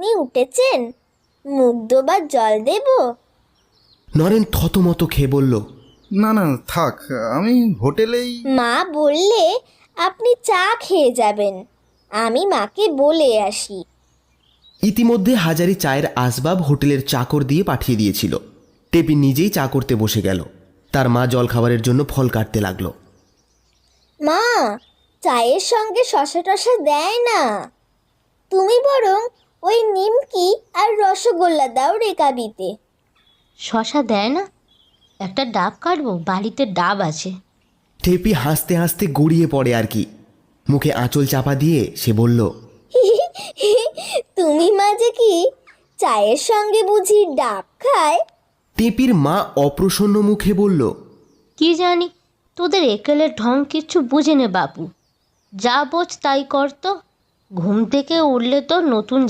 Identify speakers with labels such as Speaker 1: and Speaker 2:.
Speaker 1: আপনি উঠেছেন? মুখ ধোবার জল দেব?
Speaker 2: নরেন থতমত খেয়ে বলল,
Speaker 3: না না থাক, আমি হোটেলেই।
Speaker 1: মা বললে আপনি চা খেয়ে যাবেন, আমি মাকে বলে আসি।
Speaker 2: ইতিমধ্যে হাজারি চায়ের আসবাব হোটেলের চাকর দিয়ে পাঠিয়ে দিয়েছিল। টেপি নিজেই চা করতে বসে গেল। তার মা জলখাবারের জন্য ফল কাটতে লাগলো।
Speaker 1: মা, চায়ের সঙ্গে শশা টশা দেয় না, তুমি বরং ওই নিমকি আর রসগোল্লা দাও রেকাবিতে।
Speaker 4: শশা দেয় না? একটা ডাব কাটবো, বাড়িতে ডাব আছে।
Speaker 2: টেপি হাসতে হাসতে গড়িয়ে পড়ে আর কি। মুখে আঁচল চাপা দিয়ে সে বলল,
Speaker 1: তুমি মাঝে কি চায়ের সঙ্গে বুঝি ডাব খায়?
Speaker 2: টেপির মা অপ্রসন্ন মুখে বলল,
Speaker 4: কি জানি, তোদের একেলের ঢং কিচ্ছু বুঝে নে বাপু। যা বোঝ তাই কর তো। ঘুম থেকে উঠলে তো নতুন